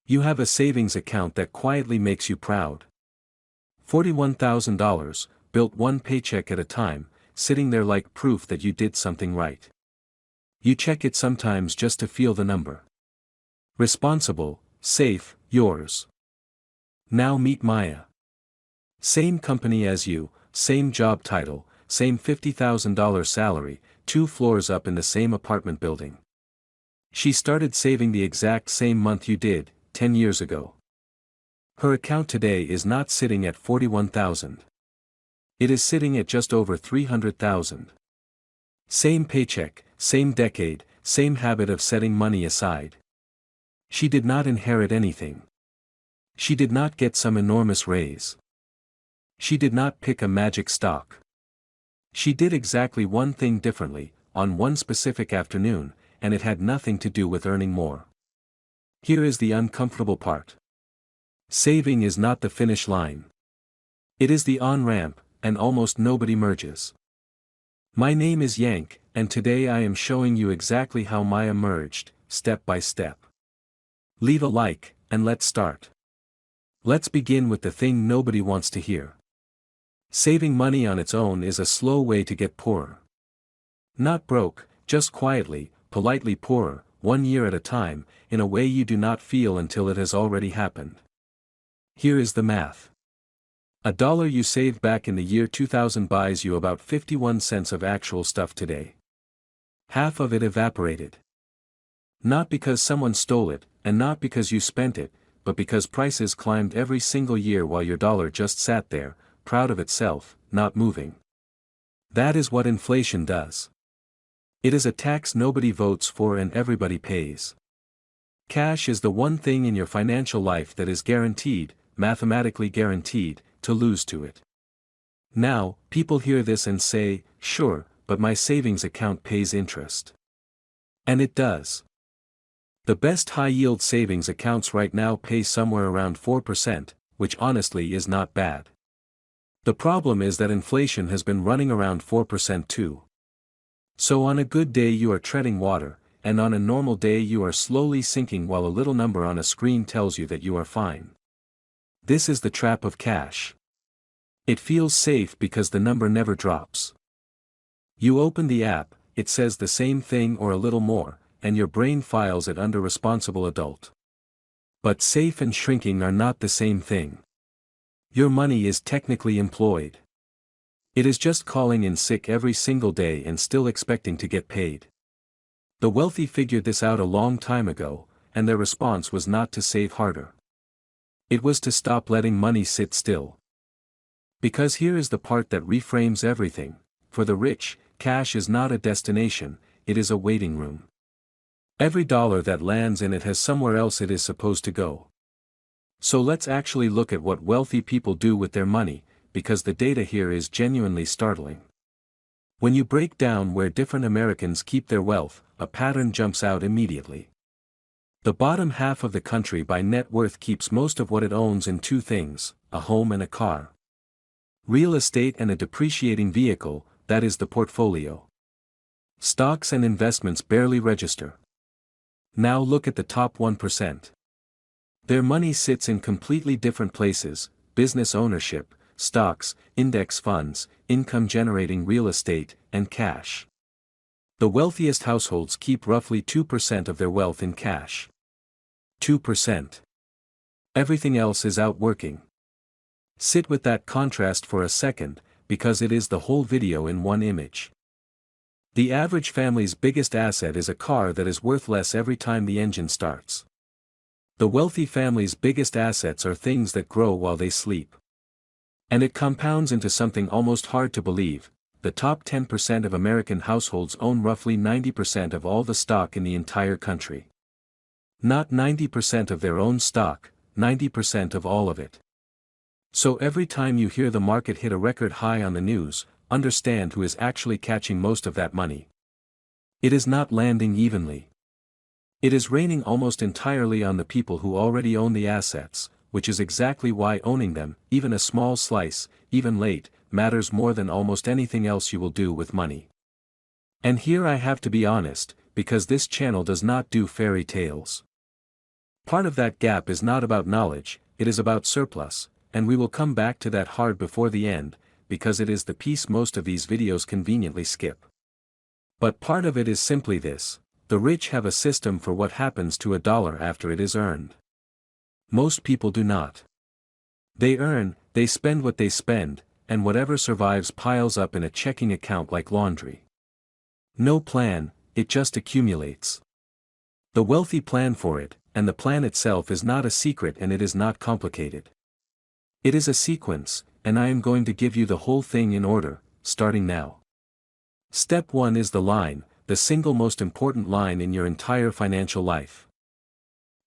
You have a savings account that quietly makes you proud. $41,000, built one paycheck at a time, sitting there like proof that you did something right. You check it sometimes just to feel the number. Responsible, safe, yours. Now meet Maya. Same company as you, same job title, same $50,000 salary, 2 floors up in the same apartment building. She started saving the exact same month you did, 10 years ago. Her account today is not sitting at $41,000. It is sitting at just over $300,000. Same paycheck, same decade, same habit of setting money aside. She did not inherit anything. She did not get some enormous raise. She did not pick a magic stock. She did exactly one thing differently, on one specific afternoon, and it had nothing to do with earning more. Here is the uncomfortable part. Saving is not the finish line. It is the on-ramp, and almost nobody merges. My name is Yank, and today I am showing you exactly how Maya merged, step by step. Leave a like, and let's start. Let's begin with the thing nobody wants to hear. Saving money on its own is a slow way to get poorer. Not broke, just quietly, politely poorer, 1 year at a time, in a way you do not feel until it has already happened. Here is the math. $1 you saved back in the year 2000 buys you about 51 cents of actual stuff today. Half of it evaporated. Not because someone stole it, and not because you spent it, but because prices climbed every single year while your dollar just sat there, proud of itself, not moving. That is what inflation does. It is a tax nobody votes for and everybody pays. Cash is the one thing in your financial life that is guaranteed, mathematically guaranteed, to lose to it. Now, people hear this and say, sure, but my savings account pays interest. And it does. The best high-yield savings accounts right now pay somewhere around 4%, which honestly is not bad. The problem is that inflation has been running around 4% too. So on a good day you are treading water, and on a normal day you are slowly sinking while a little number on a screen tells you that you are fine. This is the trap of cash. It feels safe because the number never drops. You open the app, it says the same thing or a little more, and your brain files it under responsible adult. But safe and shrinking are not the same thing. Your money is technically employed. It is just calling in sick every single day and still expecting to get paid. The wealthy figured this out a long time ago, and their response was not to save harder. It was to stop letting money sit still. Because here is the part that reframes everything. For the rich, cash is not a destination, it is a waiting room. Every dollar that lands in it has somewhere else it is supposed to go. So let's actually look at what wealthy people do with their money, because the data here is genuinely startling. When you break down where different Americans keep their wealth, a pattern jumps out immediately. The bottom half of the country by net worth keeps most of what it owns in 2 things, a home and a car. Real estate and a depreciating vehicle, that is the portfolio. Stocks and investments barely register. Now look at the top 1%. Their money sits in completely different places: business ownership, stocks, index funds, income-generating real estate, and cash. The wealthiest households keep roughly 2% of their wealth in cash. 2%. Everything else is out working. Sit with that contrast for a second, because it is the whole video in one image. The average family's biggest asset is a car that is worth less every time the engine starts. The wealthy family's biggest assets are things that grow while they sleep. And it compounds into something almost hard to believe: the top 10% of American households own roughly 90% of all the stock in the entire country. Not 90% of their own stock, 90% of all of it. So every time you hear the market hit a record high on the news, understand who is actually catching most of that money. It is not landing evenly. It is raining almost entirely on the people who already own the assets, which is exactly why owning them, even a small slice, even late, matters more than almost anything else you will do with money. And here I have to be honest, because this channel does not do fairy tales. Part of that gap is not about knowledge, it is about surplus, and we will come back to that hard before the end, because it is the piece most of these videos conveniently skip. But part of it is simply this: the rich have a system for what happens to a dollar after it is earned. Most people do not. They earn, they spend what they spend, and whatever survives piles up in a checking account like laundry. No plan, it just accumulates. The wealthy plan for it, and the plan itself is not a secret and it is not complicated. It is a sequence, and I am going to give you the whole thing in order, starting now. Step 1 is the line, the single most important line in your entire financial life.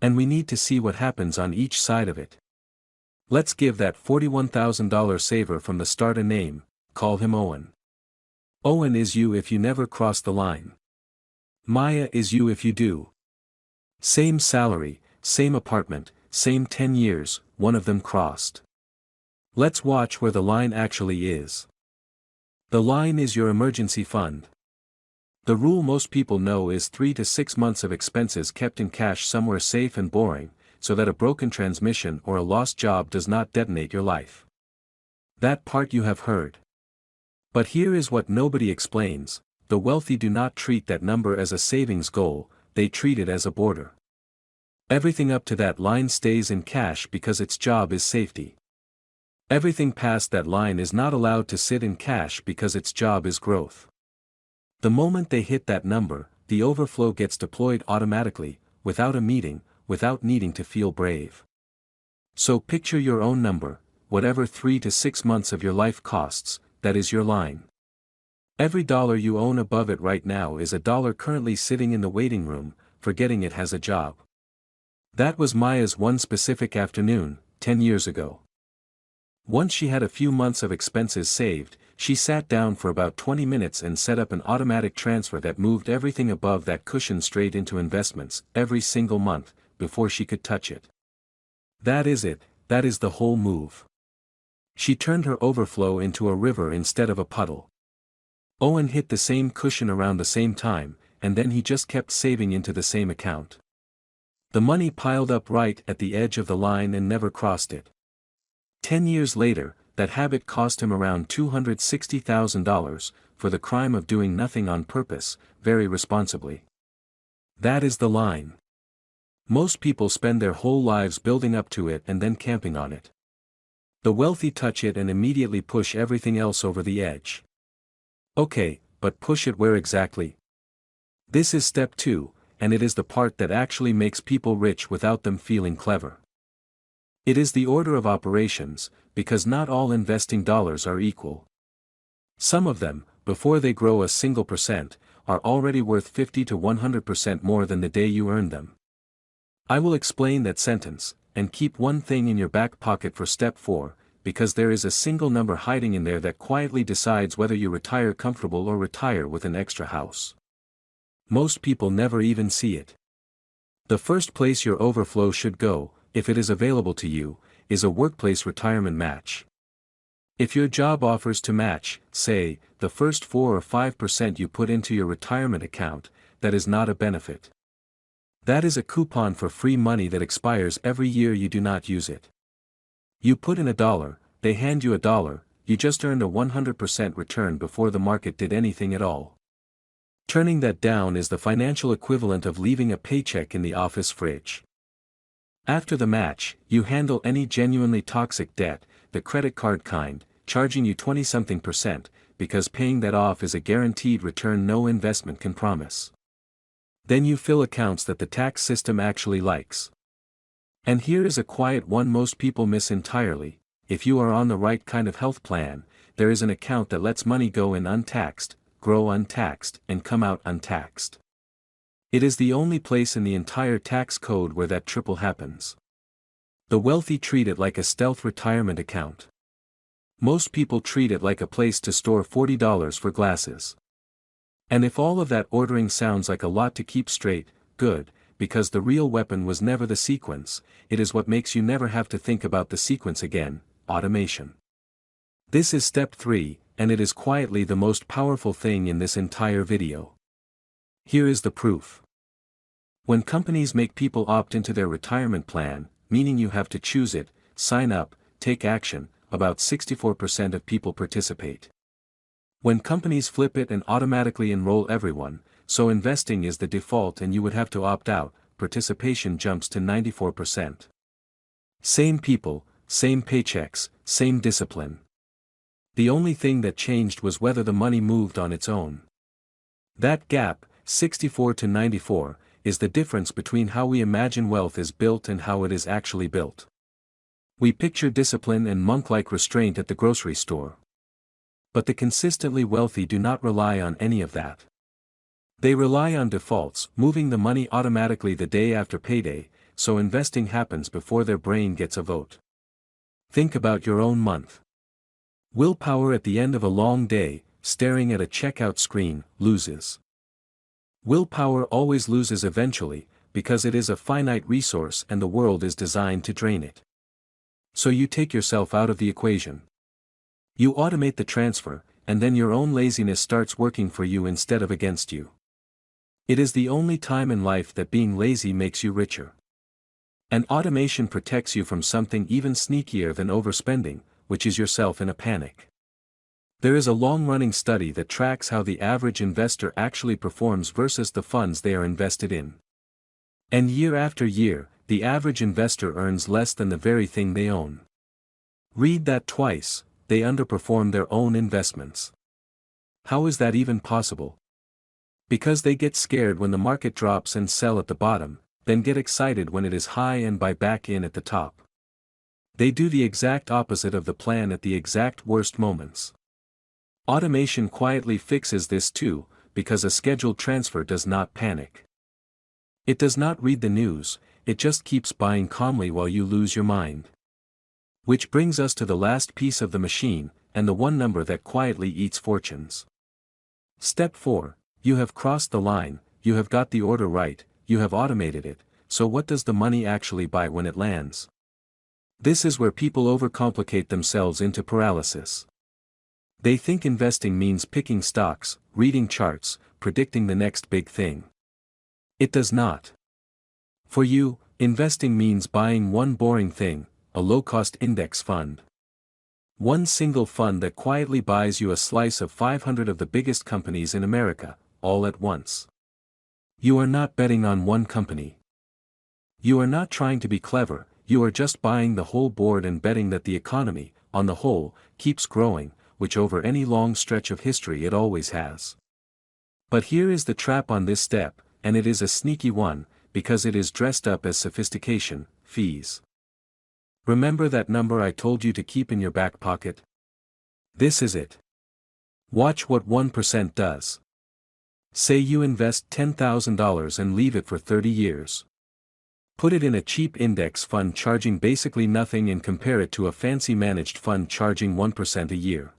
And we need to see what happens on each side of it. Let's give that $41,000 saver from the start a name, call him Owen. Owen is you if you never cross the line. Maya is you if you do. Same salary, same apartment, same 10 years, one of them crossed. Let's watch where the line actually is. The line is your emergency fund. The rule most people know is 3 to 6 months of expenses kept in cash somewhere safe and boring, so that a broken transmission or a lost job does not detonate your life. That part you have heard. But here is what nobody explains: the wealthy do not treat that number as a savings goal, they treat it as a border. Everything up to that line stays in cash because its job is safety. Everything past that line is not allowed to sit in cash because its job is growth. The moment they hit that number, the overflow gets deployed automatically, without a meeting, without needing to feel brave. So picture your own number, whatever 3 to 6 months of your life costs, that is your line. Every dollar you own above it right now is a dollar currently sitting in the waiting room, forgetting it has a job. That was Maya's one specific afternoon, 10 years ago. Once she had a few months of expenses saved, she sat down for about 20 minutes and set up an automatic transfer that moved everything above that cushion straight into investments, every single month, before she could touch it. That is it, that is the whole move. She turned her overflow into a river instead of a puddle. Owen hit the same cushion around the same time, and then he just kept saving into the same account. The money piled up right at the edge of the line and never crossed it. 10 years later, that habit cost him around $260,000, for the crime of doing nothing on purpose, very responsibly. That is the line. Most people spend their whole lives building up to it and then camping on it. The wealthy touch it and immediately push everything else over the edge. Okay, but push it where exactly? This is step 2, and it is the part that actually makes people rich without them feeling clever. It is the order of operations, because not all investing dollars are equal. Some of them, before they grow a single percent, are already worth 50 to 100% more than the day you earned them. I will explain that sentence, and keep one thing in your back pocket for step 4, because there is a single number hiding in there that quietly decides whether you retire comfortable or retire with an extra house. Most people never even see it. The first place your overflow should go, if it is available to you, is a workplace retirement match. If your job offers to match, say, the first 4 or 5% you put into your retirement account, that is not a benefit. That is a coupon for free money that expires every year you do not use it. You put in $1, they hand you $1, you just earned a 100% return before the market did anything at all. Turning that down is the financial equivalent of leaving a paycheck in the office fridge. After the match, you handle any genuinely toxic debt, the credit card kind, charging you 20-something%, because paying that off is a guaranteed return no investment can promise. Then you fill accounts that the tax system actually likes. And here is a quiet one most people miss entirely: if you are on the right kind of health plan, there is an account that lets money go in untaxed, grow untaxed, and come out untaxed. It is the only place in the entire tax code where that triple happens. The wealthy treat it like a stealth retirement account. Most people treat it like a place to store $40 for glasses. And if all of that ordering sounds like a lot to keep straight, good, because the real weapon was never the sequence, it is what makes you never have to think about the sequence again: automation. This is step 3, and it is quietly the most powerful thing in this entire video. Here is the proof. When companies make people opt into their retirement plan, meaning you have to choose it, sign up, take action, about 64% of people participate. When companies flip it and automatically enroll everyone, so investing is the default and you would have to opt out, participation jumps to 94%. Same people, same paychecks, same discipline. The only thing that changed was whether the money moved on its own. That gap, 64 to 94, is the difference between how we imagine wealth is built and how it is actually built. We picture discipline and monk-like restraint at the grocery store. But the consistently wealthy do not rely on any of that. They rely on defaults, moving the money automatically the day after payday, so investing happens before their brain gets a vote. Think about your own month. Willpower at the end of a long day, staring at a checkout screen, loses. Willpower always loses eventually, because it is a finite resource and the world is designed to drain it. So you take yourself out of the equation. You automate the transfer, and then your own laziness starts working for you instead of against you. It is the only time in life that being lazy makes you richer. And automation protects you from something even sneakier than overspending, which is yourself in a panic. There is a long-running study that tracks how the average investor actually performs versus the funds they are invested in. And year after year, the average investor earns less than the very thing they own. Read that twice, they underperform their own investments. How is that even possible? Because they get scared when the market drops and sell at the bottom, then get excited when it is high and buy back in at the top. They do the exact opposite of the plan at the exact worst moments. Automation quietly fixes this too, because a scheduled transfer does not panic. It does not read the news, it just keeps buying calmly while you lose your mind. Which brings us to the last piece of the machine, and the one number that quietly eats fortunes. Step 4, you have crossed the line, you have got the order right, you have automated it, so what does the money actually buy when it lands? This is where people overcomplicate themselves into paralysis. They think investing means picking stocks, reading charts, predicting the next big thing. It does not. For you, investing means buying one boring thing, a low-cost index fund. One single fund that quietly buys you a slice of 500 of the biggest companies in America, all at once. You are not betting on one company. You are not trying to be clever, you are just buying the whole board and betting that the economy, on the whole, keeps growing, which over any long stretch of history it always has. But here is the trap on this step, and it is a sneaky one, because it is dressed up as sophistication, fees. Remember that number I told you to keep in your back pocket? This is it. Watch what 1% does. Say you invest $10,000 and leave it for 30 years. Put it in a cheap index fund charging basically nothing and compare it to a fancy managed fund charging 1% a year.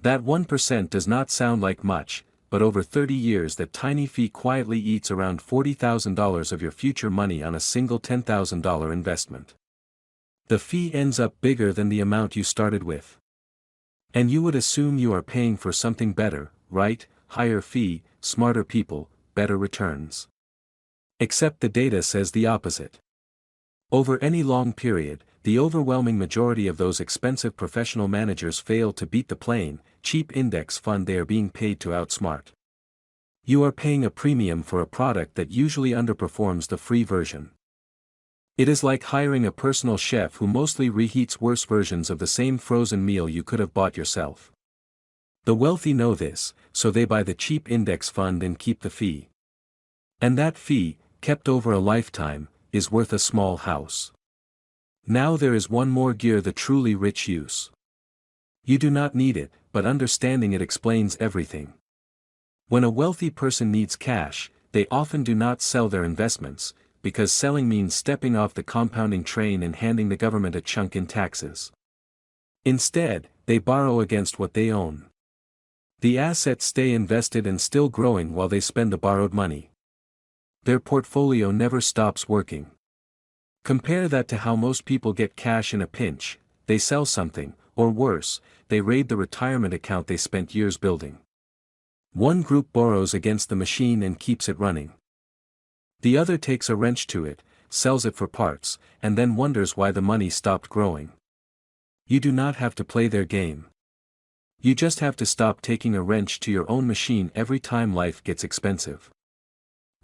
That 1% does not sound like much, but over 30 years that tiny fee quietly eats around $40,000 of your future money on a single $10,000 investment. The fee ends up bigger than the amount you started with. And you would assume you are paying for something better, right? Higher fee, smarter people, better returns. Except the data says the opposite. Over any long period, the overwhelming majority of those expensive professional managers fail to beat the plain, cheap index fund they are being paid to outsmart. You are paying a premium for a product that usually underperforms the free version. It is like hiring a personal chef who mostly reheats worse versions of the same frozen meal you could have bought yourself. The wealthy know this, so they buy the cheap index fund and keep the fee. And that fee, kept over a lifetime, is worth a small house. Now there is one more gear the truly rich use. You do not need it, but understanding it explains everything. When a wealthy person needs cash, they often do not sell their investments, because selling means stepping off the compounding train and handing the government a chunk in taxes. Instead, they borrow against what they own. The assets stay invested and still growing while they spend the borrowed money. Their portfolio never stops working. Compare that to how most people get cash in a pinch: they sell something, or worse, they raid the retirement account they spent years building. One group borrows against the machine and keeps it running. The other takes a wrench to it, sells it for parts, and then wonders why the money stopped growing. You do not have to play their game. You just have to stop taking a wrench to your own machine every time life gets expensive.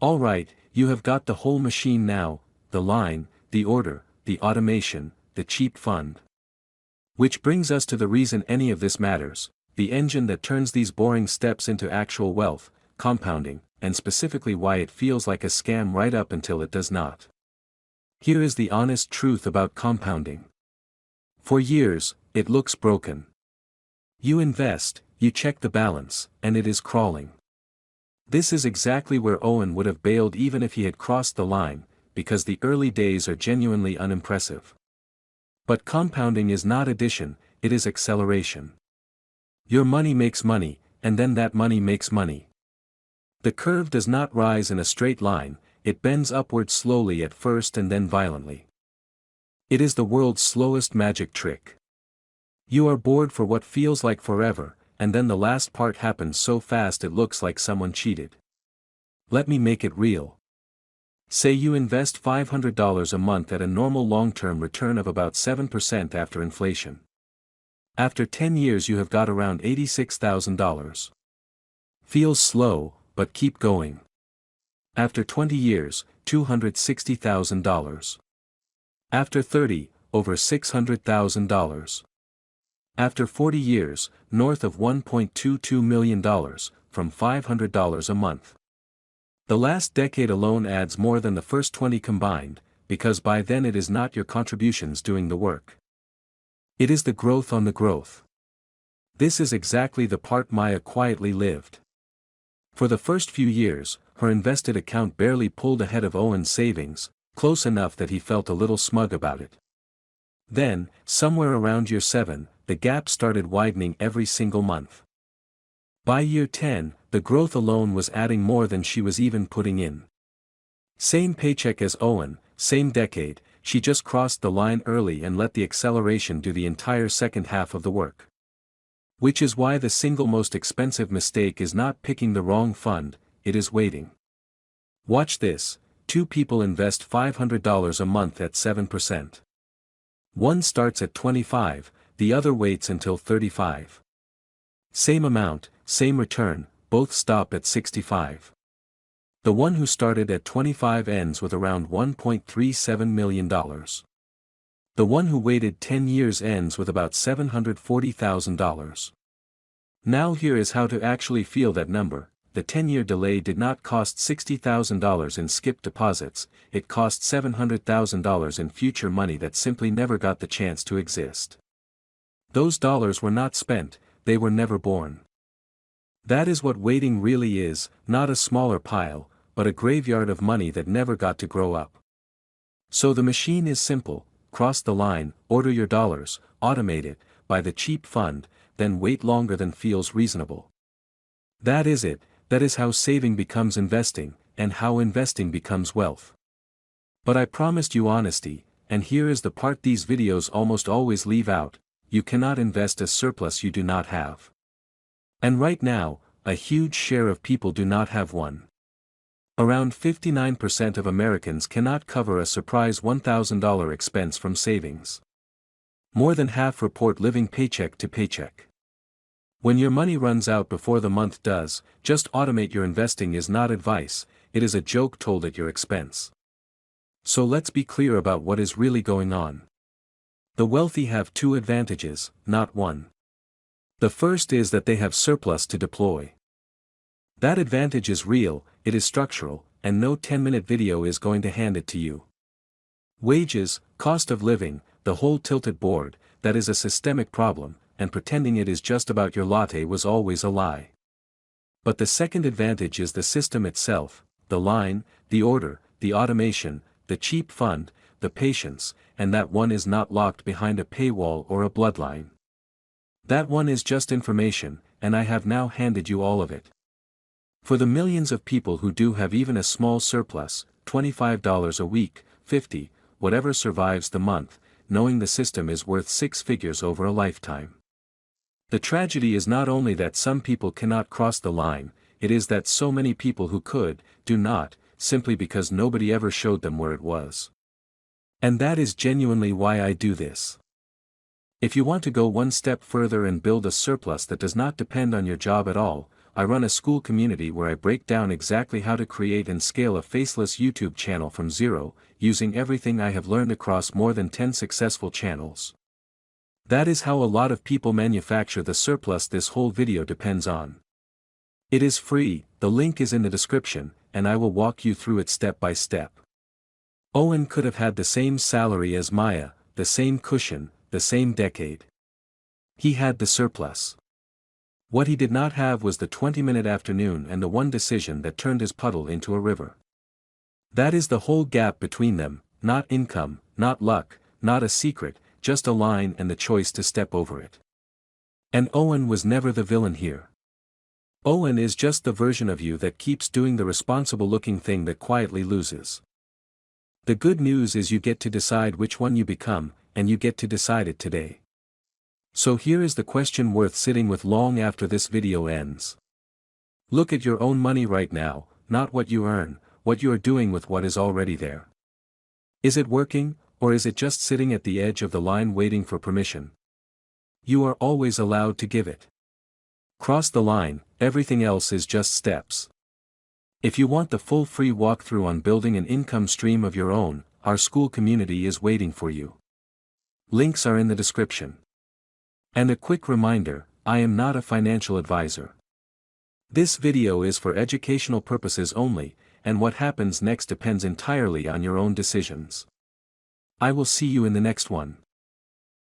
Alright, you have got the whole machine now, the line, the order, the automation, the cheap fund. Which brings us to the reason any of this matters, the engine that turns these boring steps into actual wealth, compounding, and specifically why it feels like a scam right up until it does not. Here is the honest truth about compounding. For years, it looks broken. You invest, you check the balance, and it is crawling. This is exactly where Owen would have bailed even if he had crossed the line, because the early days are genuinely unimpressive. But compounding is not addition, it is acceleration. Your money makes money, and then that money makes money. The curve does not rise in a straight line, it bends upward slowly at first and then violently. It is the world's slowest magic trick. You are bored for what feels like forever, and then the last part happens so fast it looks like someone cheated. Let me make it real. Say you invest $500 a month at a normal long-term return of about 7% after inflation. After 10 years you have got around $86,000. Feels slow, but keep going. After 20 years, $260,000. After 30, over $600,000. After 40 years, north of $1.22 million, from $500 a month. The last decade alone adds more than the first 20 combined, because by then it is not your contributions doing the work. It is the growth on the growth. This is exactly the part Maya quietly lived. For the first few years, her invested account barely pulled ahead of Owen's savings, close enough that he felt a little smug about it. Then, somewhere around year 7, the gap started widening every single month. By year 10, the growth alone was adding more than she was even putting in. Same paycheck as Owen, same decade, she just crossed the line early and let the acceleration do the entire second half of the work. Which is why the single most expensive mistake is not picking the wrong fund, it is waiting. Watch this, 2 people invest $500 a month at 7%. One starts at 25, the other waits until 35. Same amount, same return, both stop at 65. The one who started at 25 ends with around $1.37 million. The one who waited 10 years ends with about $740,000. Now here is how to actually feel that number. The 10-year delay did not cost $60,000 in skip deposits, it cost $700,000 in future money that simply never got the chance to exist. Those dollars were not spent, they were never born. That is what waiting really is, not a smaller pile, but a graveyard of money that never got to grow up. So the machine is simple, cross the line, order your dollars, automate it, buy the cheap fund, then wait longer than feels reasonable. That is it. That is how saving becomes investing, and how investing becomes wealth. But I promised you honesty, and here is the part these videos almost always leave out, you cannot invest a surplus you do not have. And right now, a huge share of people do not have one. Around 59% of Americans cannot cover a surprise $1,000 expense from savings. More than half report living paycheck to paycheck. When your money runs out before the month does, just automate your investing is not advice, it is a joke told at your expense. So let's be clear about what is really going on. The wealthy have 2 advantages, not 1. The first is that they have surplus to deploy. That advantage is real, it is structural, and no 10-minute video is going to hand it to you. Wages, cost of living, the whole tilted board, that is a systemic problem, and pretending it is just about your latte was always a lie. But the second advantage is the system itself, the line, the order, the automation, the cheap fund, the patience, and that one is not locked behind a paywall or a bloodline. That one is just information, and I have now handed you all of it. For the millions of people who do have even a small surplus, $25 a week, 50, whatever survives the month, knowing the system is worth 6 figures over a lifetime. The tragedy is not only that some people cannot cross the line, it is that so many people who could, do not, simply because nobody ever showed them where it was. And that is genuinely why I do this. If you want to go one step further and build a surplus that does not depend on your job at all, I run a school community where I break down exactly how to create and scale a faceless YouTube channel from zero, using everything I have learned across more than 10 successful channels. That is how a lot of people manufacture the surplus this whole video depends on. It is free, the link is in the description, and I will walk you through it step by step. Owen could have had the same salary as Maya, the same cushion, the same decade. He had the surplus. What he did not have was the 20-minute afternoon and the one decision that turned his puddle into a river. That is the whole gap between them, not income, not luck, not a secret, just a line and the choice to step over it. And Owen was never the villain here. Owen is just the version of you that keeps doing the responsible-looking thing that quietly loses. The good news is you get to decide which one you become, and you get to decide it today. So here is the question worth sitting with long after this video ends. Look at your own money right now, not what you earn, what you are doing with what is already there. Is it working, or is it just sitting at the edge of the line waiting for permission? You are always allowed to give it. Cross the line, everything else is just steps. If you want the full free walkthrough on building an income stream of your own, our school community is waiting for you. Links are in the description. And a quick reminder, I am not a financial advisor. This video is for educational purposes only, and what happens next depends entirely on your own decisions. I will see you in the next one.